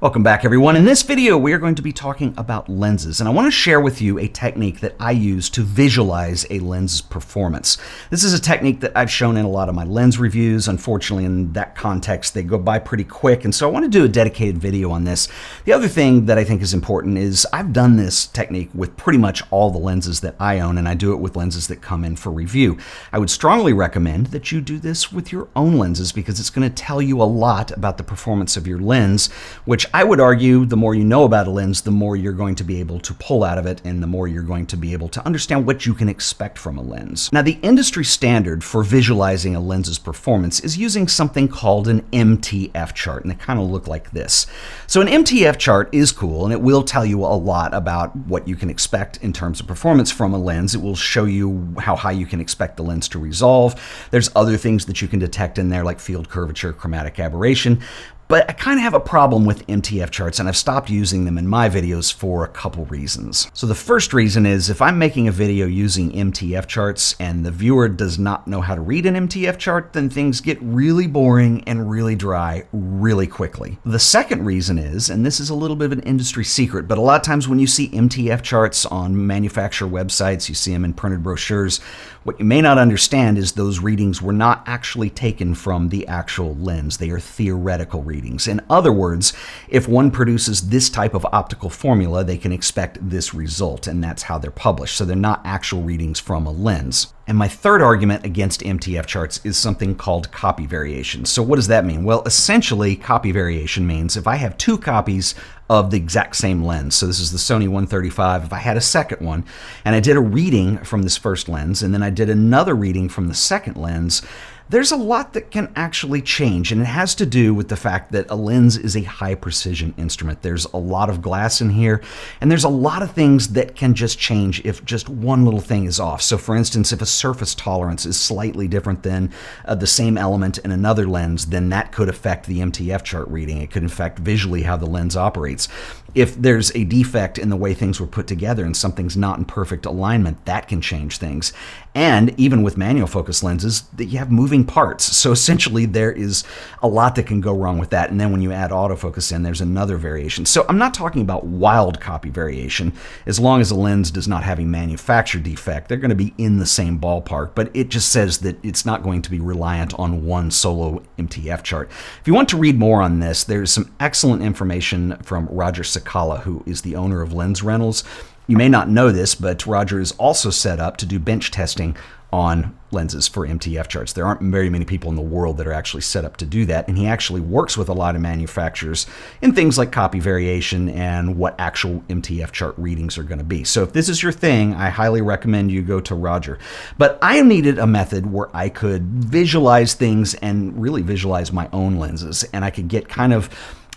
Welcome back, everyone. In this video, we are going to be talking about lenses, and I want to share with you a technique that I use to visualize a lens's performance. This is a technique that I've shown in a lot of my lens reviews. Unfortunately, in that context, they go by pretty quick, and so I want to do a dedicated video on this. The other thing that I think is important is I've done this technique with pretty much all the lenses that I own, and I do it with lenses that come in for review. I would strongly recommend that you do this with your own lenses because it's going to tell you a lot about the performance of your lens, which I would argue the more you know about a lens, the more you're going to be able to pull out of it and the more you're going to be able to understand what you can expect from a lens. Now, the industry standard for visualizing a lens's performance is using something called an Mtf chart, and they kind of look like this. So an Mtf chart is cool, and it will tell you a lot about what you can expect in terms of performance from a lens. It will show you how high you can expect the lens to resolve. There's other things that you can detect in there like field curvature, chromatic aberration. But I kind of have a problem with Mtf charts, and I've stopped using them in my videos for a couple reasons. So the first reason is if I'm making a video using Mtf charts and the viewer does not know how to read an Mtf chart, then things get really boring and really dry really quickly. The second reason is, and this is a little bit of an industry secret, but a lot of times when you see Mtf charts on manufacturer websites, you see them in printed brochures, what you may not understand is those readings were not actually taken from the actual lens. They are theoretical readings. In other words, if one produces this type of optical formula, they can expect this result, and that's how they're published. So they're not actual readings from a lens. And my third argument against Mtf charts is something called copy variation. So what does that mean? Well, essentially, copy variation means if I have two copies of the exact same lens, so this is the Sony 135, if I had a second one, and I did a reading from this first lens, and then I did another reading from the second lens, there's a lot that can actually change, and it has to do with the fact that a lens is a high precision instrument. There's a lot of glass in here, and there's a lot of things that can just change if just one little thing is off. So for instance, if a surface tolerance is slightly different than the same element in another lens, then that could affect the Mtf chart reading. It could affect visually how the lens operates. If there's a defect in the way things were put together and something's not in perfect alignment, that can change things. And even with manual focus lenses, you have moving parts. So essentially there is a lot that can go wrong with that. And then when you add autofocus in, there's another variation. So I'm not talking about wild copy variation. As long as a lens does not have a manufacturer defect, they're going to be in the same ballpark, but it just says that it's not going to be reliant on one solo Mtf chart. If you want to read more on this, there's some excellent information from Roger Sakala, who is the owner of Lens Rentals. You may not know this, but Roger is also set up to do bench testing on lenses for Mtf charts. There aren't very many people in the world that are actually set up to do that, and he actually works with a lot of manufacturers in things like copy variation and what actual Mtf chart readings are going to be. So if this is your thing, I highly recommend you go to Roger. But I needed a method where I could visualize things and really visualize my own lenses, and I could get kind of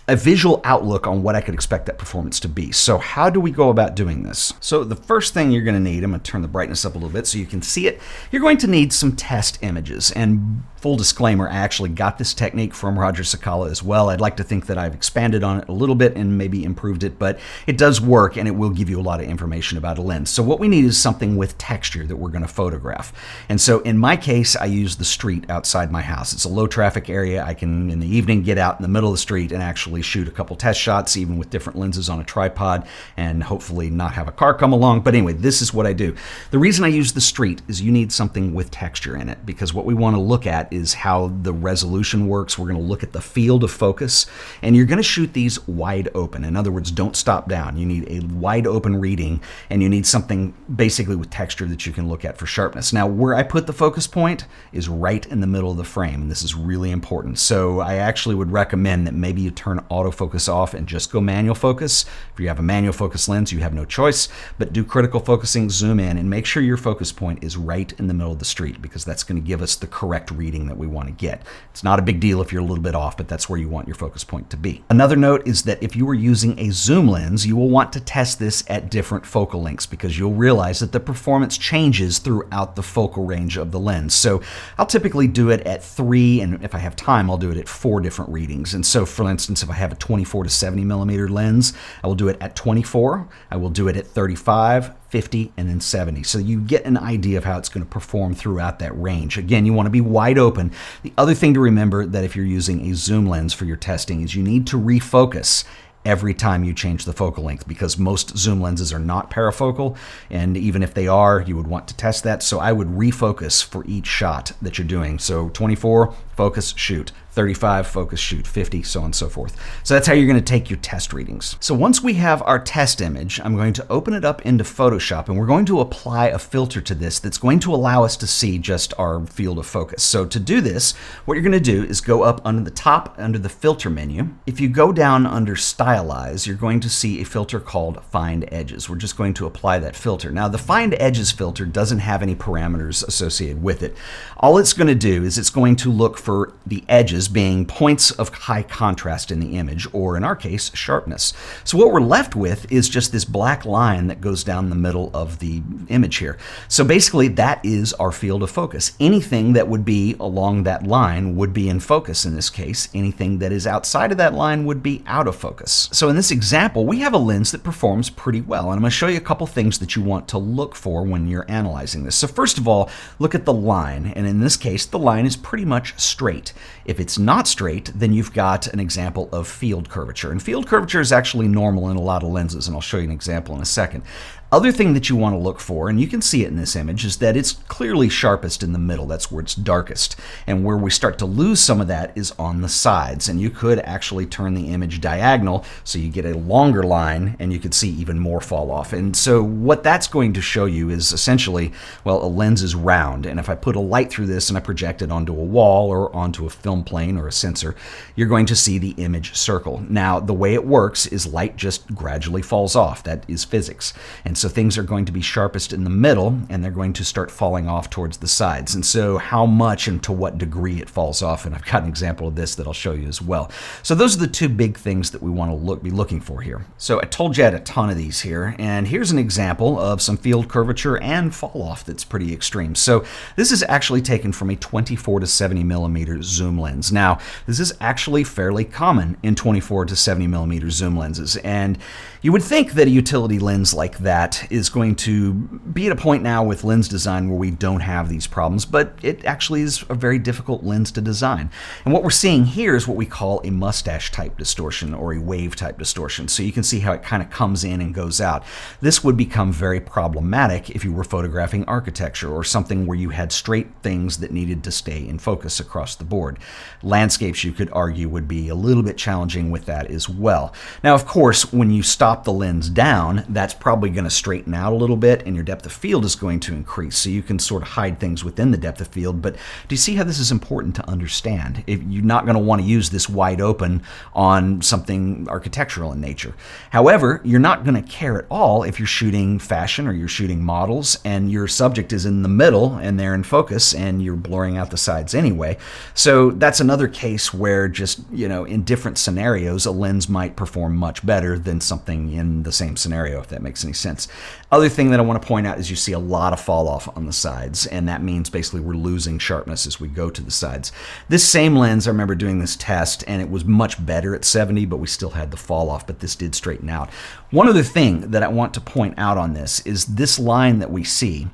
a visual outlook on what I could expect that performance to be. So how do we go about doing this? So the first thing you're going to need, I'm going to turn the brightness up a little bit so you can see it. You're going to need some test images. And full disclaimer, I actually got this technique from Roger Sakala as well. I'd like to think that I've expanded on it a little bit and maybe improved it, but it does work and it will give you a lot of information about a lens. So what we need is something with texture that we're going to photograph. And so in my case, I use the street outside my house. It's a low traffic area. I can, in the evening, get out in the middle of the street and actually shoot a couple test shots, even with different lenses on a tripod, and hopefully not have a car come along. But anyway, this is what I do. The reason I use the street is you need something with texture in it, because what we want to look at is how the resolution works. We're going to look at the field of focus, and you're going to shoot these wide open. In other words, don't stop down. You need a wide open reading, and you need something basically with texture that you can look at for sharpness. Now, where I put the focus point is right in the middle of the frame, and this is really important. So I actually would recommend that maybe you turn autofocus off and just go manual focus. If you have a manual focus lens, you have no choice, but do critical focusing, zoom in, and make sure your focus point is right in the middle of the street, because that's going to give us the correct reading that we want to get. It's not a big deal if you're a little bit off, but that's where you want your focus point to be. Another note is that if you are using a zoom lens, you will want to test this at different focal lengths, because you'll realize that the performance changes throughout the focal range of the lens. So I'll typically do it at 3, and if I have time, I'll do it at 4 different readings. And so for instance, if I have a 24 to 70 millimeter lens, I will do it at 24, I will do it at 35, 50, and then 70. So you get an idea of how it's going to perform throughout that range. Again, you want to be wide open. The other thing to remember that if you're using a zoom lens for your testing is you need to refocus every time you change the focal length, because most zoom lenses are not parafocal, and even if they are, you would want to test that. So I would refocus for each shot that you're doing. So 24, focus, shoot. 35, focus, shoot, 50, so on and so forth. So that's how you're going to take your test readings. So once we have our test image, I'm going to open it up into Photoshop, and we're going to apply a filter to this that's going to allow us to see just our field of focus. So to do this, what you're going to do is go up under the top, under the filter menu. If you go down under Stylize, you're going to see a filter called Find Edges. We're just going to apply that filter. Now, the Find Edges filter doesn't have any parameters associated with it. All it's going to do is it's going to look for the edges being points of high contrast in the image, or in our case, sharpness. So what we're left with is just this black line that goes down the middle of the image here. So basically that is our field of focus. Anything that would be along that line would be in focus in this case. Anything that is outside of that line would be out of focus. So in this example, we have a lens that performs pretty well, and I'm going to show you a couple things that you want to look for when you're analyzing this. So first of all, look at the line, and in this case, the line is pretty much straight. If it's not straight, then you've got an example of field curvature. And field curvature is actually normal in a lot of lenses, and I'll show you an example in a second. Other thing that you want to look for, and you can see it in this image, is that it's clearly sharpest in the middle. That's where it's darkest. And where we start to lose some of that is on the sides. And you could actually turn the image diagonal so you get a longer line, and you could see even more fall off. And so what that's going to show you is essentially, well, a lens is round. And if I put a light through this and I project it onto a wall or onto a film plane or a sensor, you're going to see the image circle. Now, the way it works is light just gradually falls off. That is physics. And so things are going to be sharpest in the middle, and they're going to start falling off towards the sides. And so how much and to what degree it falls off, and I've got an example of this that I'll show you as well. So those are the two big things that we want to be looking for here. So I told you I had a ton of these here, and here's an example of some field curvature and fall off that's pretty extreme. So this is actually taken from a 24 to 70 millimeter zoom lens. Now, this is actually fairly common in 24 to 70 millimeter zoom lenses, and you would think that a utility lens like that is going to be at a point now with lens design where we don't have these problems, but it actually is a very difficult lens to design. And what we're seeing here is what we call a mustache type distortion, or a wave type distortion. So you can see how it kind of comes in and goes out. This would become very problematic if you were photographing architecture or something where you had straight things that needed to stay in focus across the board. Landscapes, you could argue, would be a little bit challenging with that as well. Now, of course, when you stop the lens down, that's probably going to straighten out a little bit, and your depth of field is going to increase. So you can sort of hide things within the depth of field. But do you see how this is important to understand? If you're not going to want to use this wide open on something architectural in nature. However, you're not going to care at all if you're shooting fashion or you're shooting models and your subject is in the middle and they're in focus and you're blurring out the sides anyway. So that's another case where just, in different scenarios, a lens might perform much better than something in the same scenario, if that makes any sense. Other thing that I want to point out is you see a lot of fall off on the sides, and that means basically we're losing sharpness as we go to the sides. This same lens, I remember doing this test, and it was much better at 70, but we still had the fall off, but this did straighten out. One other thing that I want to point out on this is this line that we see.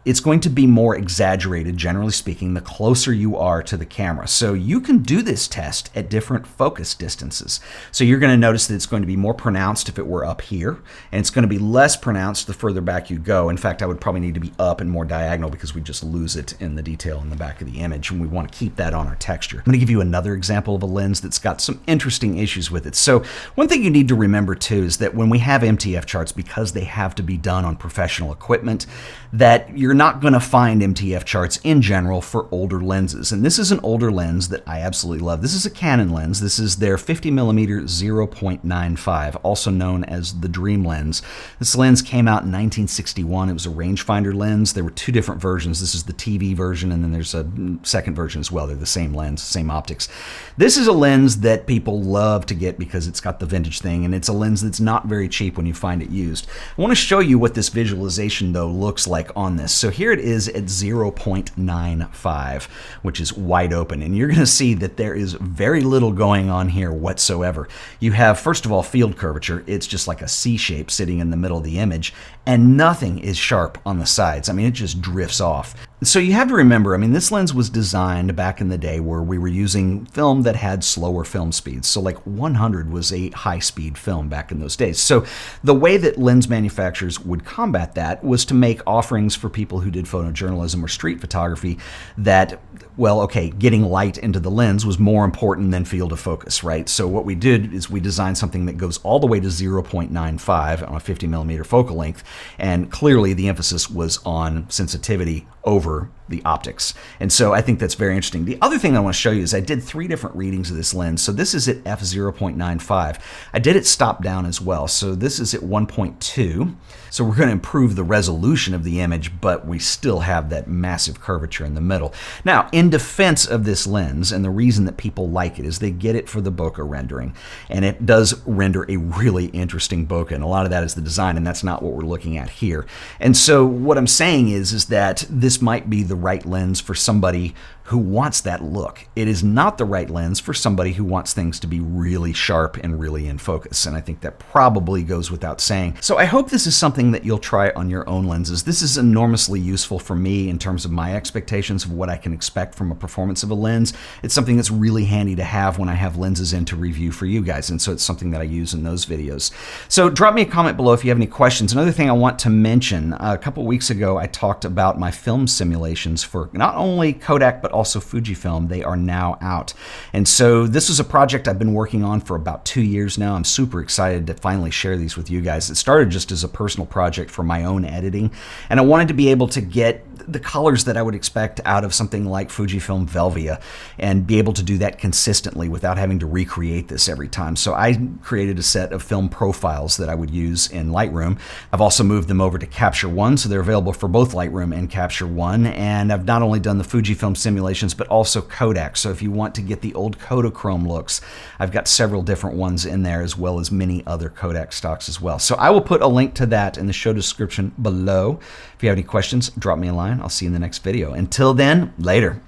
It's going to be more exaggerated, generally speaking, the closer you are to the camera. So you can do this test at different focus distances. So you're going to notice that it's going to be more pronounced if it were up here, and it's going to be less pronounced the further back you go. In fact, I would probably need to be up and more diagonal because we just lose it in the detail in the back of the image, and we want to keep that on our texture. I'm going to give you another example of a lens that's got some interesting issues with it. So one thing you need to remember too is that when we have MTF charts, because they have to be done on professional equipment, that you're not going to find MTF charts in general for older lenses. And this is an older lens that I absolutely love. This is a Canon lens. This is their 50mm 0.95, also known as the Dream lens. This lens came out in 1961. It was a rangefinder lens. There were two different versions. This is the TV version, and then there's a second version as well. They're the same lens, same optics. This is a lens that people love to get because it's got the vintage thing, and it's a lens that's not very cheap when you find it used. I want to show you what this visualization, though, looks like on this. So here it is at 0.95, which is wide open, and you're going to see that there is very little going on here whatsoever. You have, first of all, field curvature. It's just like a C shape sitting in the middle of the image, and nothing is sharp on the sides. I mean, it just drifts off. So you have to remember, I mean, this lens was designed back in the day where we were using film that had slower film speeds. So like 100 was a high-speed film back in those days. So the way that lens manufacturers would combat that was to make offerings for people who did photojournalism or street photography that, well, okay, getting light into the lens was more important than field of focus, right? So what we did is we designed something that goes all the way to 0.95 on a 50 millimeter focal length, and clearly the emphasis was on sensitivity over the optics. And so I think that's very interesting. The other thing I want to show you is I did 3 different readings of this lens. So this is at f0.95. I did it stop down as well. So this is at 1.2. So we're going to improve the resolution of the image, but we still have that massive curvature in the middle. Now, in defense of this lens, and the reason that people like it is they get it for the bokeh rendering. And it does render a really interesting bokeh. And a lot of that is the design, and that's not what we're looking at here. And so what I'm saying is that this might be the right lens for somebody who wants that look. It is not the right lens for somebody who wants things to be really sharp and really in focus. And I think that probably goes without saying. So I hope this is something that you'll try on your own lenses. This is enormously useful for me in terms of my expectations of what I can expect from a performance of a lens. It's something that's really handy to have when I have lenses in to review for you guys. And so it's something that I use in those videos. So drop me a comment below if you have any questions. Another thing I want to mention, a couple weeks ago, I talked about my film simulations for not only Kodak, but also Fujifilm. They are now out. And so this is a project I've been working on for about 2 years now. I'm super excited to finally share these with you guys. It started just as a personal project for my own editing, and I wanted to be able to get the colors that I would expect out of something like Fujifilm Velvia and be able to do that consistently without having to recreate this every time. So I created a set of film profiles that I would use in Lightroom. I've also moved them over to Capture One, so they're available for both Lightroom and Capture One. And I've not only done the Fujifilm simulations, but also Kodak. So if you want to get the old Kodachrome looks, I've got several different ones in there, as well as many other Kodak stocks as well. So I will put a link to that in the show description below. If you have any questions, drop me a line. I'll see you in the next video. Until then, later.